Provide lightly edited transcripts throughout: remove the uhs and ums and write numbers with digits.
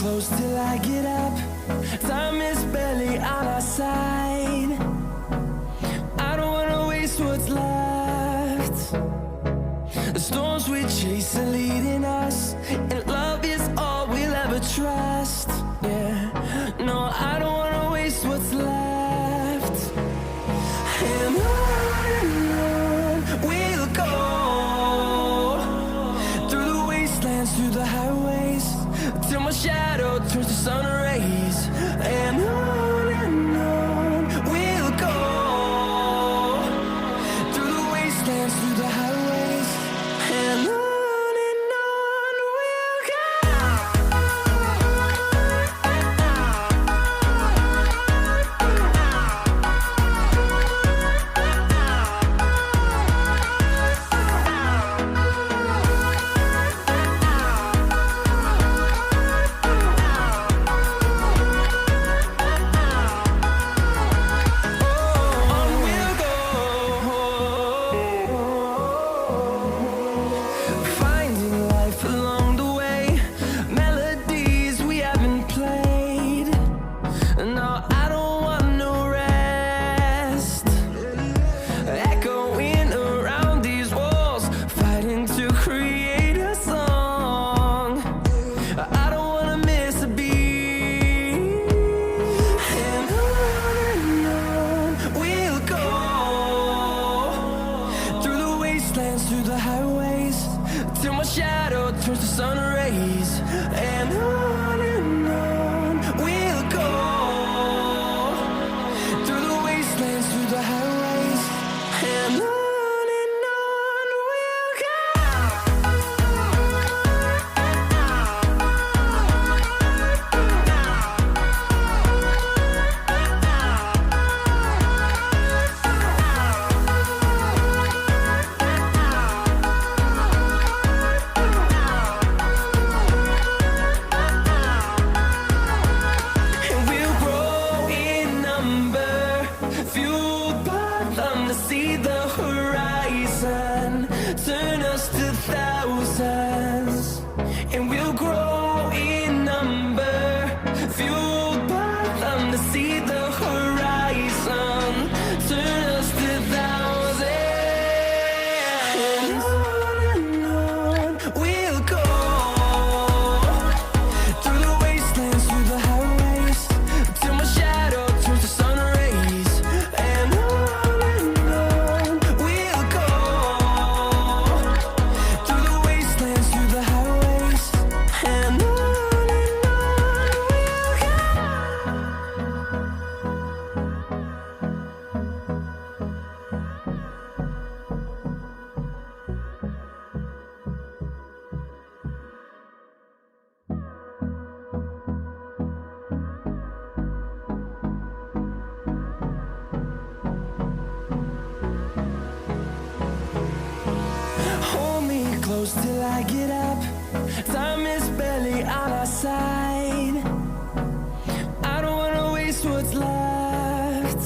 close till I get up. Time is barely on our side. I don't wanna waste what's left. The storms we chase are leading us, and love is all we'll ever trust. Yeah, no, I don't wanna waste what's left. And on we'll go, through the wastelands, through the highways, till my shadow turns to sun rays. And on we'll go, through the wastelands, through the highways, and on we'll go. Through the highways, till my shadow turns to sun rays. And on we'll go, through the wastelands, through the highways, and on we'll go. See the horizon, turn us to thousands, and we'll grow in number, fueled by them to see the horizon, turn us to thousands, and on we'll go, through the wastelands, through the highways, till my shadow turns to sun rays. And close till I get up. Time is barely on our side. I don't wanna waste what's left.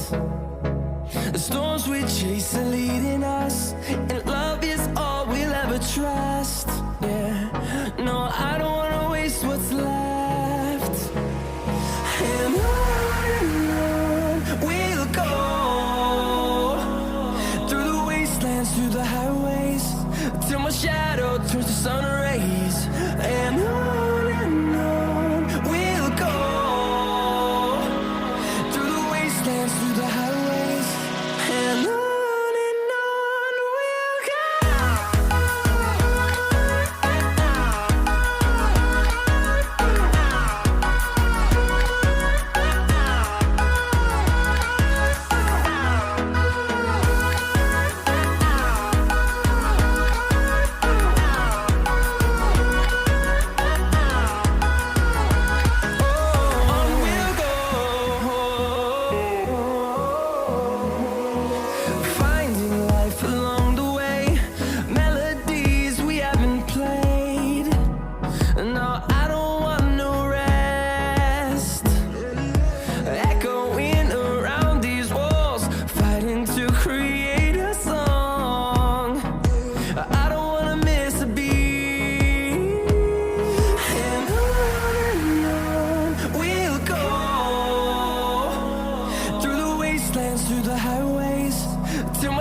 The storms we chase are leading us, and love is all we'll ever trust. Yeah, no, I don't wanna waste what's left. And on we'll go, through the wastelands, through the highways, till my shadow turns to sun rays. And on we'll go, through the wastelands, through the highways, and on we'll go.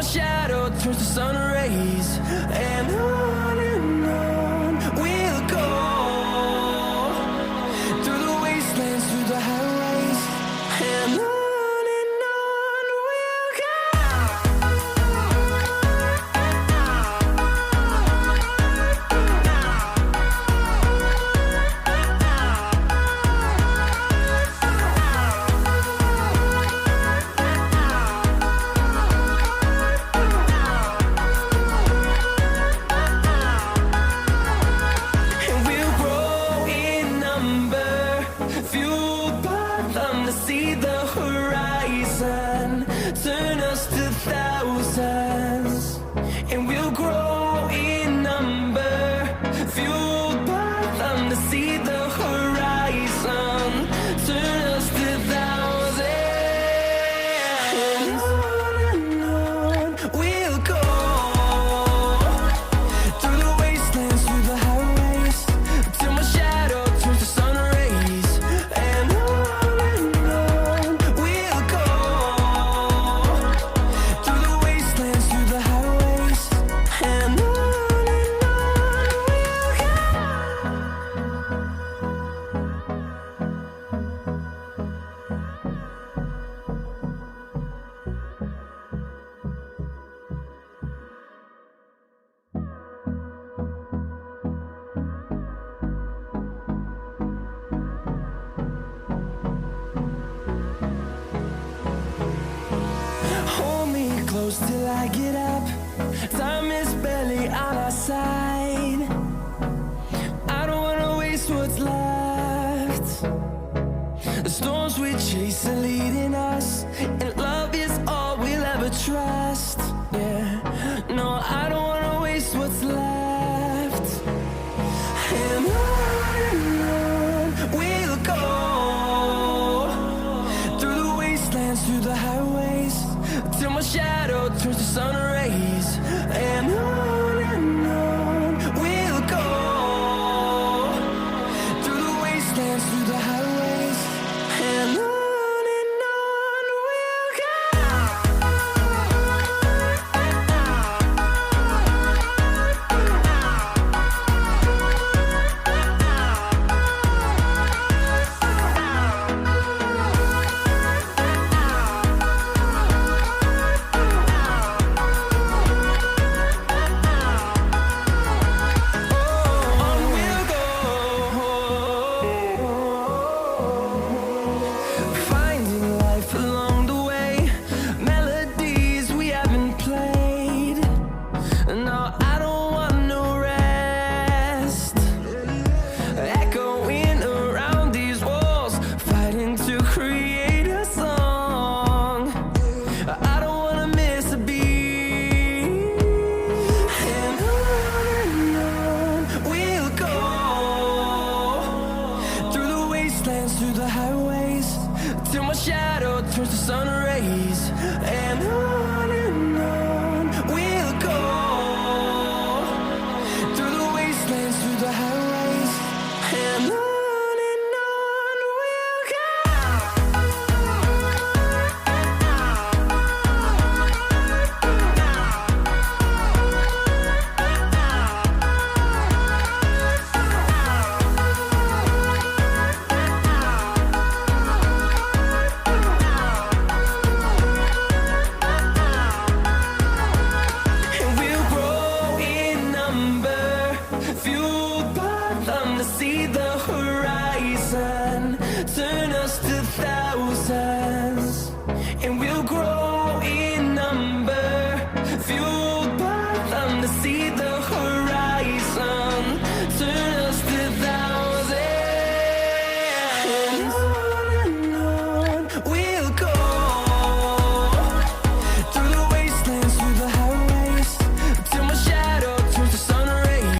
my shadow turns to sun rays. And on we'll go, through the wastelands, through the highways, and on we'll go. See the horizon, turn us to thousands, and we'll grow in number, fueled by them to see the horizon, turn us to thousands, and on we'll go, through the wastelands, through the highways, till my shadow turns to sun rays, and close till I get up. Time is barely on our side. I don't wanna waste what's left. The storms we chase are leading us, and love is all we'll ever trust. Yeah, no, I don't wanna waste what's left. And on we'll go, through the wastelands, through the highways, till my shadow turns to sun rays, and on we'll go, through the wastelands, through the highways, and on we'll go. Through the highways, till my shadow turns to sun rays, and on